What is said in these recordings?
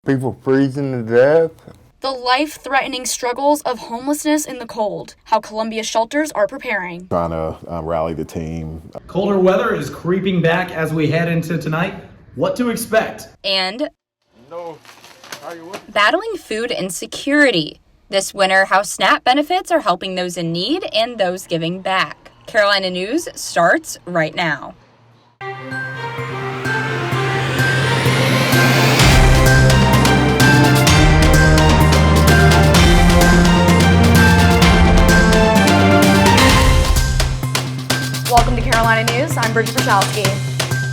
People freezing to death. The life-threatening struggles of homelessness in the cold. How Columbia shelters are preparing. Trying to rally the team. Colder weather is creeping back as we head into tonight. What to expect? And battling food insecurity. This winter, how SNAP benefits are helping those in need and those giving back. Carolina News starts right now. Welcome to Carolina News. I'm Bridget Brochalski.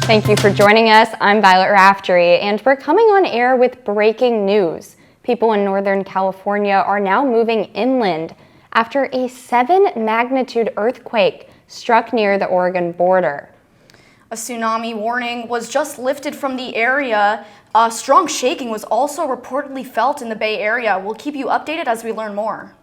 Thank you for joining us. I'm Violet Raftery, and we're coming on air with breaking news. People in Northern California are now moving inland after a 7-magnitude earthquake struck near the Oregon border. A tsunami warning was just lifted from the area. Strong shaking was also reportedly felt in the Bay Area. We'll keep you updated as we learn more.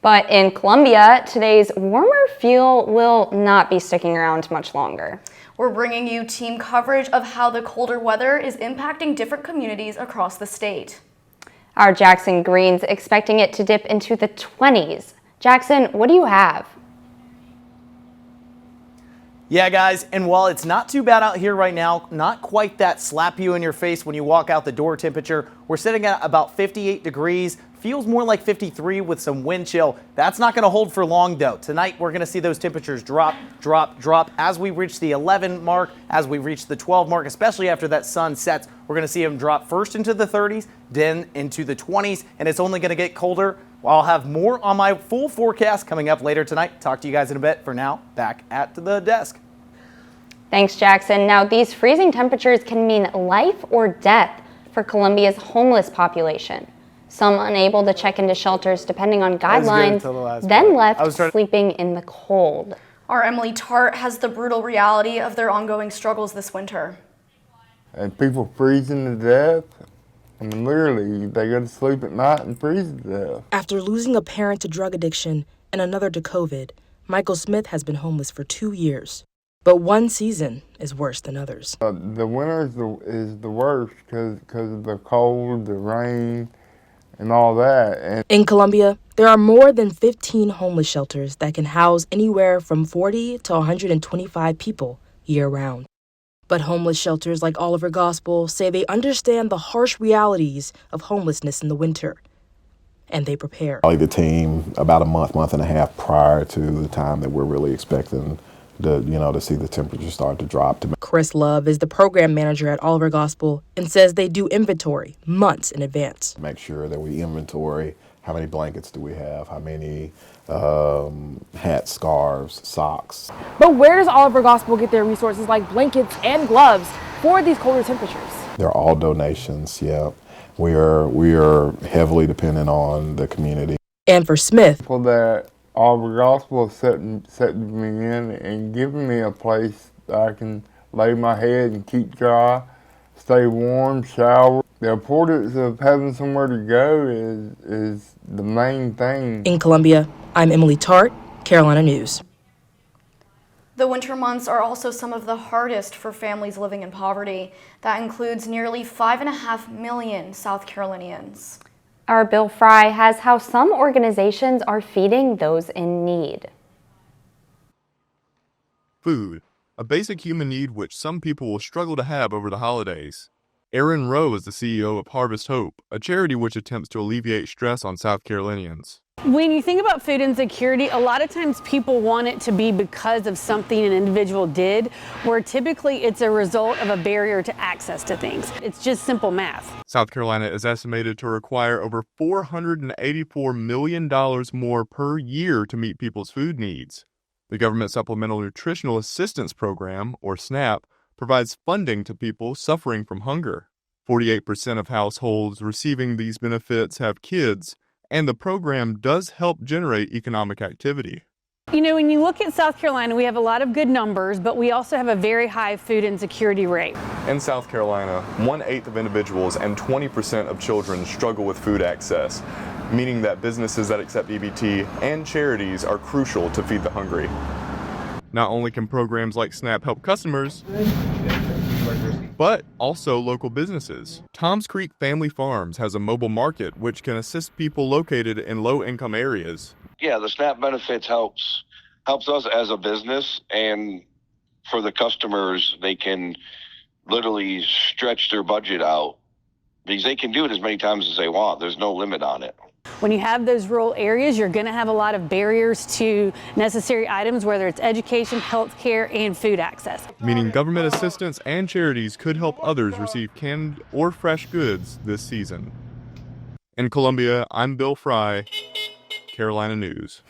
But in Columbia, today's warmer feel will not be sticking around much longer. We're bringing you team coverage of how the colder weather is impacting different communities across the state. Our Jackson Green's expecting it to dip into the 20s. Jackson, what do you have? Yeah, guys, and while it's not too bad out here right now, not quite that slap you in your face when you walk out the door temperature. We're sitting at about 58 degrees. Feels more like 53 with some wind chill. That's not going to hold for long, though. Tonight, we're going to see those temperatures drop as we reach the 11 mark, as we reach the 12 mark, especially after that sun sets. We're going to see them drop first into the 30s, then into the 20s, and it's only going to get colder. I'll have more on my full forecast coming up later tonight. Talk to you guys in a bit. For now, back at the desk. Thanks, Jackson. Now, these freezing temperatures can mean life or death for Columbia's homeless population. Some unable to check into shelters depending on guidelines, then left sleeping in the cold. Our Emily Tart has the brutal reality of their ongoing struggles this winter. And people freezing to death. I mean, literally, they go to sleep at night and freeze to death. After losing a parent to drug addiction and another to COVID, Michael Smith has been homeless for 2 years. But one season is worse than others. The winter is the worst because of the cold, the rain, and all that. And in Columbia, there are more than 15 homeless shelters that can house anywhere from 40 to 125 people year-round. But homeless shelters like Oliver Gospel say they understand the harsh realities of homelessness in the winter, and they prepare. The team about a month and a half prior to the time that we're really expecting to see the temperature start to drop. Chris Love is the program manager at Oliver Gospel and says they do inventory months in advance. Make sure that we inventory how many blankets do we have, how many hats, scarves, socks. But where does Oliver Gospel get their resources like blankets and gloves for these colder temperatures? They're all donations, yeah. We are heavily dependent on the community. And for Smith, people that Oliver Gospel setting me in and giving me a place that I can lay my head and keep dry, stay warm, shower. The importance of having somewhere to go is the main thing. In Columbia, I'm Emily Tart, Carolina News. The winter months are also some of the hardest for families living in poverty. That includes nearly 5.5 million South Carolinians. Our Bill Fry has how some organizations are feeding those in need. Food, a basic human need which some people will struggle to have over the holidays. Aaron Rowe is the CEO of Harvest Hope, a charity which attempts to alleviate stress on South Carolinians. When you think about food insecurity, a lot of times people want it to be because of something an individual did, where typically it's a result of a barrier to access to things. It's just simple math. South Carolina is estimated to require over $484 million more per year to meet people's food needs. The Government Supplemental Nutritional Assistance Program, or SNAP, provides funding to people suffering from hunger. 48% of households receiving these benefits have kids, and the program does help generate economic activity. You know, when you look at South Carolina, we have a lot of good numbers, but we also have a very high food insecurity rate. In South Carolina, 1/8 of individuals and 20% of children struggle with food access, meaning that businesses that accept EBT and charities are crucial to feed the hungry. Not only can programs like SNAP help customers, but also local businesses. Tom's Creek Family Farms has a mobile market which can assist people located in low-income areas. Yeah, the SNAP benefits helps us as a business, and for the customers, they can literally stretch their budget out because they can do it as many times as they want. There's no limit on it. When you have those rural areas, you're going to have a lot of barriers to necessary items, whether it's education, healthcare, and food access. Meaning government assistance and charities could help others receive canned or fresh goods this season. In Columbia, I'm Bill Fry, Carolina News.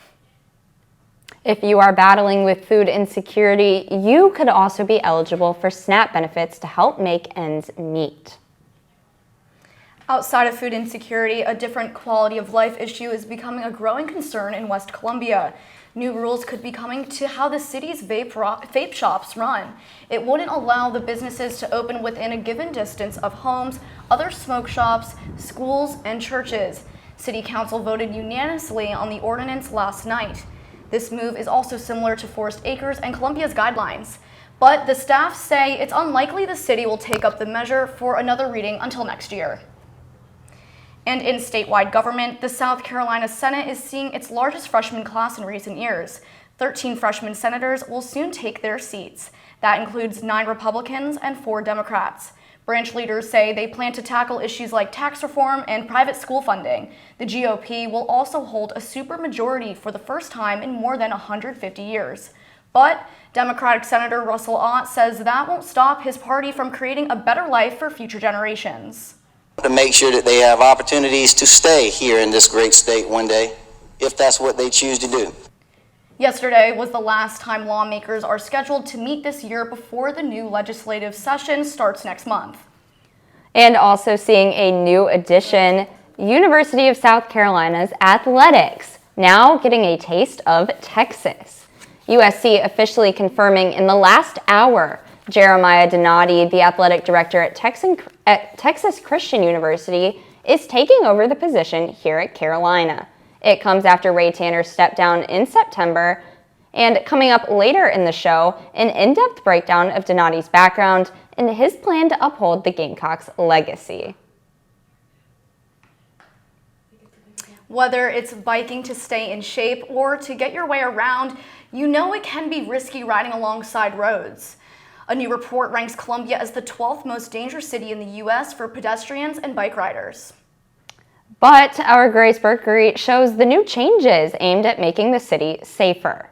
If you are battling with food insecurity, you could also be eligible for SNAP benefits to help make ends meet. Outside of food insecurity, a different quality of life issue is becoming a growing concern in West Columbia. New rules could be coming to how the city's vape shops run. It wouldn't allow the businesses to open within a given distance of homes, other smoke shops, schools, and churches. City Council voted unanimously on the ordinance last night. This move is also similar to Forest Acres and Columbia's guidelines. But the staff say it's unlikely the city will take up the measure for another reading until next year. And in statewide government, the South Carolina Senate is seeing its largest freshman class in recent years. 13 freshman senators will soon take their seats. That includes 9 Republicans and 4 Democrats. Branch leaders say they plan to tackle issues like tax reform and private school funding. The GOP will also hold a supermajority for the first time in more than 150 years. But Democratic Senator Russell Ott says that won't stop his party from creating a better life for future generations. To make sure that they have opportunities to stay here in this great state one day, if that's what they choose to do. Yesterday was the last time lawmakers are scheduled to meet this year before the new legislative session starts next month. And also seeing a new addition, University of South Carolina's athletics, now getting a taste of Texas. USC officially confirming in the last hour Jeremiah Donati, the athletic director at Texas Christian University, is taking over the position here at Carolina. It comes after Ray Tanner stepped down in September, and coming up later in the show, an in-depth breakdown of Donati's background and his plan to uphold the Gamecocks' legacy. Whether it's biking to stay in shape or to get your way around, you know it can be risky riding alongside roads. A new report ranks Columbia as the 12th most dangerous city in the U.S. for pedestrians and bike riders. But our Grace Berkery shows the new changes aimed at making the city safer.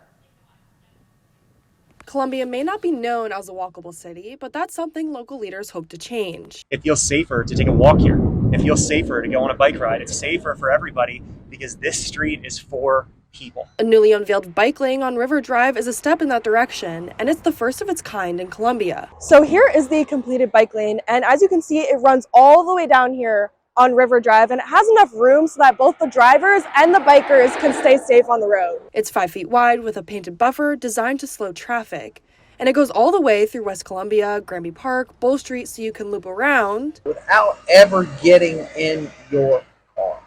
Columbia may not be known as a walkable city, but that's something local leaders hope to change. It feels safer to take a walk here. It feels safer to go on a bike ride. It's safer for everybody because this street is for people. A newly unveiled bike lane on River Drive is a step in that direction, and it's the first of its kind in Columbia. So here is the completed bike lane, and as you can see, it runs all the way down here on River Drive, and it has enough room so that both the drivers and the bikers can stay safe on the road. It's 5 feet wide with a painted buffer designed to slow traffic, and it goes all the way through West Columbia, Granby Park, Bull Street, so you can loop around without ever getting in your car.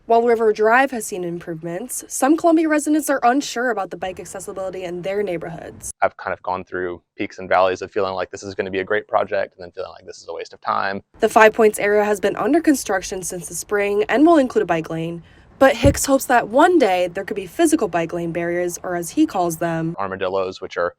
While River Drive has seen improvements, some Columbia residents are unsure about the bike accessibility in their neighborhoods. I've kind of gone through peaks and valleys of feeling like this is going to be a great project and then feeling like this is a waste of time. The 5 Points area has been under construction since the spring and will include a bike lane. But Hicks hopes that one day there could be physical bike lane barriers, or as he calls them, armadillos, which are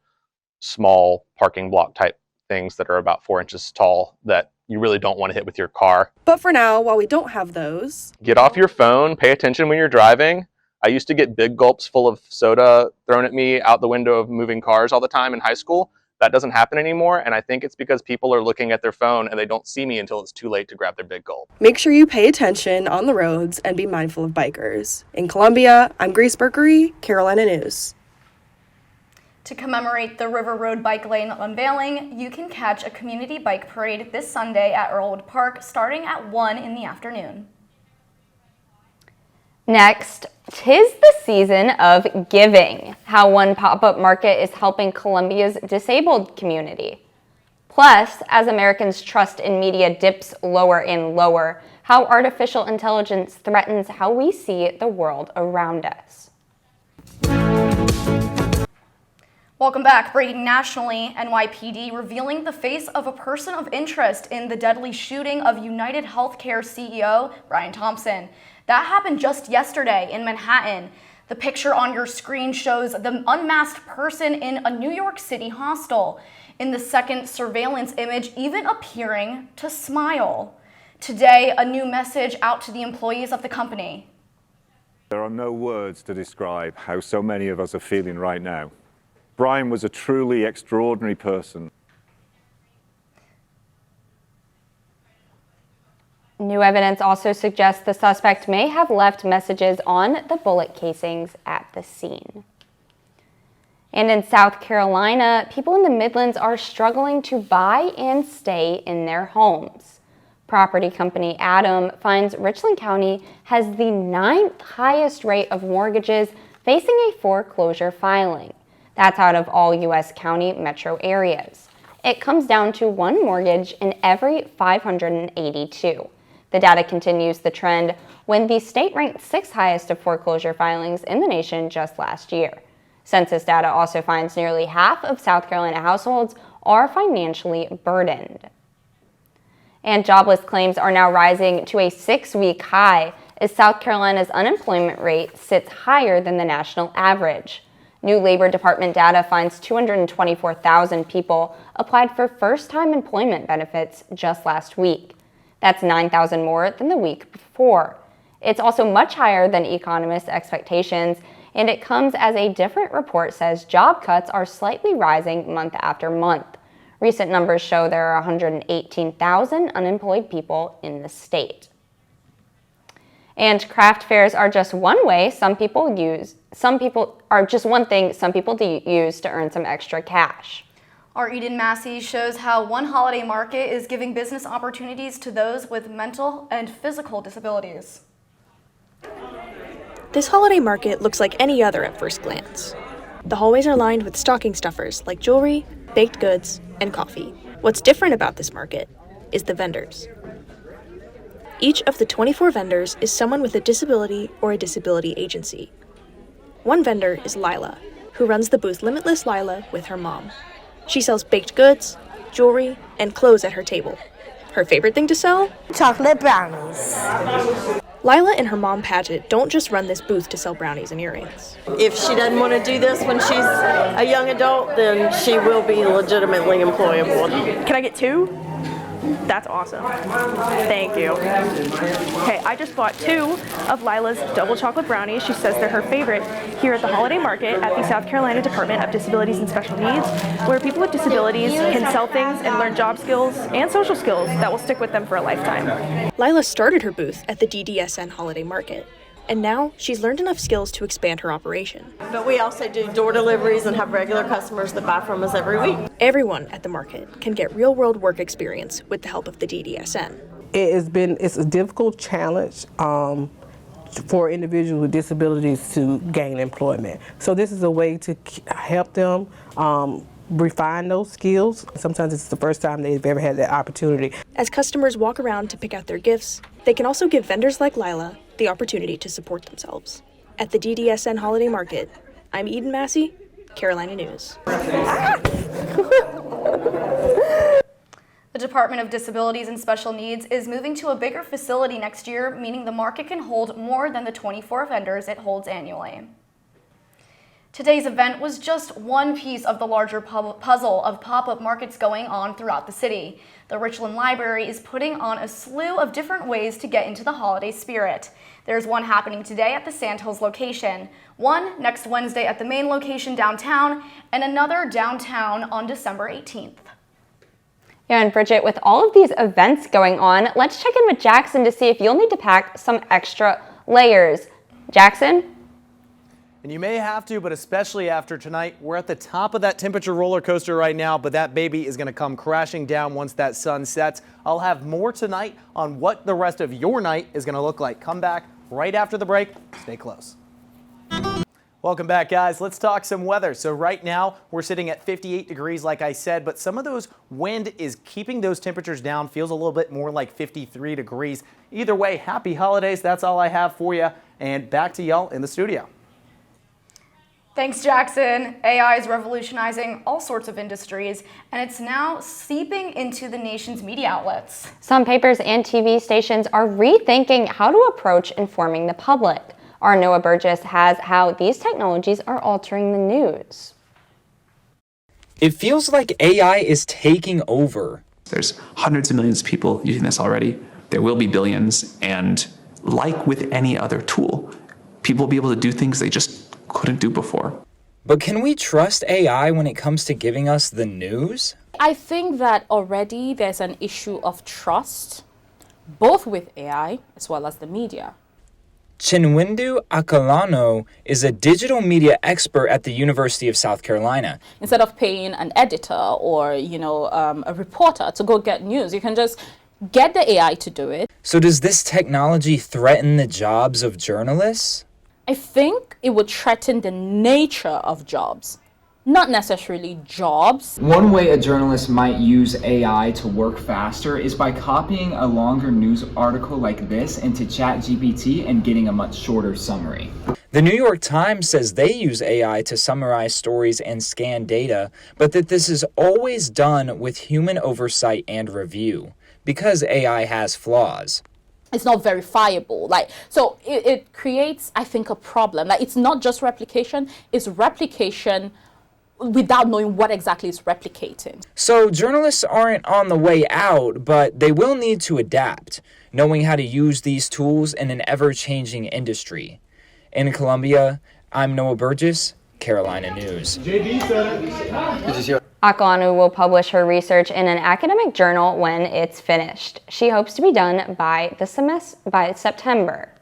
small parking block type things that are about 4 inches tall that you really don't want to hit with your car. But for now, while we don't have those, get off your phone, pay attention when you're driving. I used to get big gulps full of soda thrown at me out the window of moving cars all the time in high school. That doesn't happen anymore, and I think it's because people are looking at their phone and they don't see me until it's too late to grab their big gulp. Make sure you pay attention on the roads and be mindful of bikers. In Columbia, I'm Grace Berkery, Carolina News. To commemorate the River Road Bike Lane unveiling, you can catch a community bike parade this Sunday at Earlwood Park starting at 1 in the afternoon. Next, 'tis the season of giving, how one pop-up market is helping Columbia's disabled community. Plus, as Americans' trust in media dips lower and lower, how artificial intelligence threatens how we see the world around us. Welcome back. Breaking nationally, NYPD revealing the face of a person of interest in the deadly shooting of United Healthcare CEO Brian Thompson. That happened just yesterday in Manhattan. The picture on your screen shows the unmasked person in a New York City hostel. In the second surveillance image, even appearing to smile. Today, a new message out to the employees of the company. There are no words to describe how so many of us are feeling right now. Brian was a truly extraordinary person. New evidence also suggests the suspect may have left messages on the bullet casings at the scene. And in South Carolina, people in the Midlands are struggling to buy and stay in their homes. Property company Adam finds Richland County has the 9th highest rate of mortgages facing a foreclosure filing. That's out of all U.S. county metro areas. It comes down to one mortgage in every 582. The data continues the trend when the state ranked 6th highest of foreclosure filings in the nation just last year. Census data also finds nearly half of South Carolina households are financially burdened. And jobless claims are now rising to a 6-week high as South Carolina's unemployment rate sits higher than the national average. New Labor Department data finds 224,000 people applied for first-time employment benefits just last week. That's 9,000 more than the week before. It's also much higher than economists' expectations, and it comes as a different report says job cuts are slightly rising month after month. Recent numbers show there are 118,000 unemployed people in the state. And craft fairs are just one way some people use to earn some extra cash. Our Eden Massey shows how one holiday market is giving business opportunities to those with mental and physical disabilities. This holiday market looks like any other at first glance. The hallways are lined with stocking stuffers like jewelry, baked goods, and coffee. What's different about this market is the vendors. Each of the 24 vendors is someone with a disability or a disability agency. One vendor is Lila, who runs the booth Limitless Lila with her mom. She sells baked goods, jewelry, and clothes at her table. Her favorite thing to sell? Chocolate brownies. Lila and her mom Paget don't just run this booth to sell brownies and earrings. If she doesn't want to do this when she's a young adult, then she will be legitimately employable. Can I get 2? That's awesome. Thank you. Okay, I just bought 2 of Lila's double chocolate brownies. She says they're her favorite here at the holiday market at the South Carolina Department of Disabilities and Special Needs, where people with disabilities can sell things and learn job skills and social skills that will stick with them for a lifetime. Lila started her booth at the DDSN holiday market, and now she's learned enough skills to expand her operation. But we also do door deliveries and have regular customers that buy from us every week. Everyone at the market can get real-world work experience with the help of the DDSN. It's a difficult challenge for individuals with disabilities to gain employment. So this is a way to help them refine those skills. Sometimes it's the first time they've ever had that opportunity. As customers walk around to pick out their gifts, they can also give vendors like Lila the opportunity to support themselves. At the DDSN Holiday Market, I'm Eden Massey, Carolina News. The Department of Disabilities and Special Needs is moving to a bigger facility next year, meaning the market can hold more than the 24 vendors it holds annually. Today's event was just one piece of the larger puzzle of pop-up markets going on throughout the city. The Richland Library is putting on a slew of different ways to get into the holiday spirit. There's one happening today at the Sandhills location, one next Wednesday at the main location downtown, and another downtown on December 18th. Yeah, and Bridget, with all of these events going on, let's check in with Jackson to see if you'll need to pack some extra layers. Jackson? And you may have to, but especially after tonight, we're at the top of that temperature roller coaster right now, but that baby is going to come crashing down once that sun sets. I'll have more tonight on what the rest of your night is going to look like. Come back right after the break. Stay close. Welcome back, guys. Let's talk some weather. So right now we're sitting at 58 degrees, like I said, but some of those wind is keeping those temperatures down. Feels a little bit more like 53 degrees. Either way, happy holidays. That's all I have for you. And back to y'all in the studio. Thanks, Jackson. AI is revolutionizing all sorts of industries, and it's now seeping into the nation's media outlets. Some papers and TV stations are rethinking how to approach informing the public. Our Noah Burgess has how these technologies are altering the news. It feels like AI is taking over. There's hundreds of millions of people using this already. There will be billions, and like with any other tool, people will be able to do things they just couldn't do before. But can we trust AI when it comes to giving us the news? I think that already there's an issue of trust, both with AI as well as the media. Chinwendu Akalano is a digital media expert at the University of South Carolina. Instead of paying an editor or, a reporter to go get news, you can just get the AI to do it. So does this technology threaten the jobs of journalists? I think it would threaten the nature of jobs, not necessarily jobs. One way a journalist might use AI to work faster is by copying a longer news article like this into ChatGPT and getting a much shorter summary. The New York Times says they use AI to summarize stories and scan data, but that this is always done with human oversight and review, because AI has flaws. It's not verifiable. So it creates, I think, a problem. It's not just replication, it's replication without knowing what exactly it's replicating. So journalists aren't on the way out, but they will need to adapt, knowing how to use these tools in an ever-changing industry. In Columbia, I'm Noah Burgess, Carolina News. Akalano will publish her research in an academic journal when it's finished. She hopes to be done by September.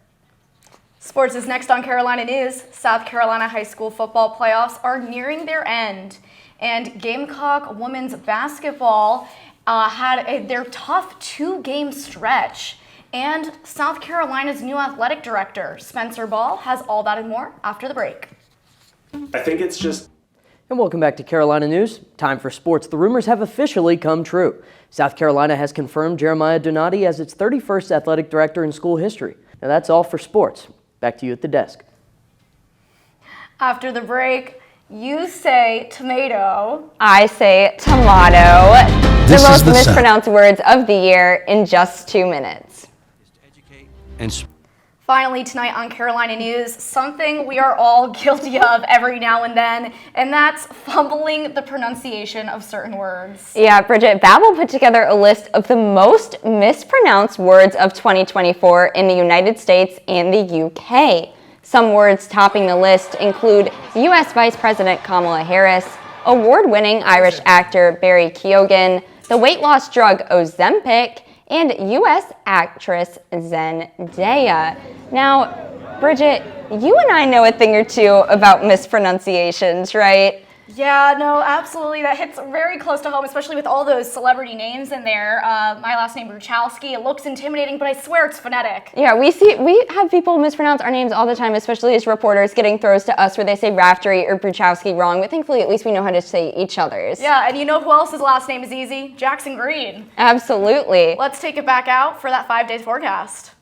Sports is next on Carolina News. South Carolina high school football playoffs are nearing their end, and Gamecock women's basketball had their tough 2-game stretch. And South Carolina's new athletic director, Spencer Ball, has all that and more after the break. I think it's just... And welcome back to Carolina News. Time for sports. The rumors have officially come true. South Carolina has confirmed Jeremiah Donati as its 31st athletic director in school history. Now that's all for sports. Back to you at the desk. After the break, you say tomato. I say tomato. The most mispronounced words of the year in just 2 minutes. Finally tonight on Carolina News, something we are all guilty of every now and then, and that's fumbling the pronunciation of certain words. Yeah, Bridget, Babbel put together a list of the most mispronounced words of 2024 in the United States and the UK. Some words topping the list include U.S. Vice President Kamala Harris, award-winning Irish actor Barry Keoghan, the weight loss drug Ozempic, and U.S. actress Zendaya. Now, Bridget, you and I know a thing or two about mispronunciations, right? Yeah, no, absolutely. That hits very close to home, especially with all those celebrity names in there. My last name, Bruchowski. It looks intimidating, but I swear it's phonetic. Yeah, we have people mispronounce our names all the time, especially as reporters getting throws to us where they say Raftery or Bruchowski wrong, but thankfully at least we know how to say each other's. Yeah, and you know who else's last name is easy? Jackson Green. Absolutely. Let's take it back out for that 5-day forecast.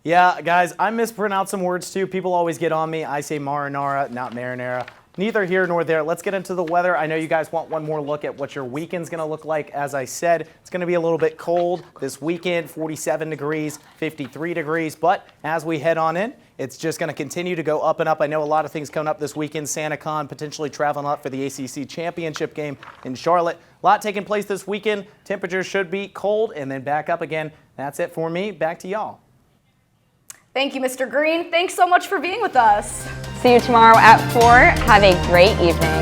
Yeah, guys, I mispronounce some words too. People always get on me. I say marinara, not marinara. Neither here nor there. Let's get into the weather. I know you guys want one more look at what your weekend's going to look like. As I said, it's going to be a little bit cold this weekend, 47 degrees, 53 degrees. But as we head on in, it's just going to continue to go up and up. I know a lot of things coming up this weekend. SantaCon potentially traveling up for the ACC championship game in Charlotte. A lot taking place this weekend. Temperatures should be cold and then back up again. That's it for me. Back to y'all. Thank you, Mr. Green. Thanks so much for being with us. See you tomorrow at 4. Have a great evening.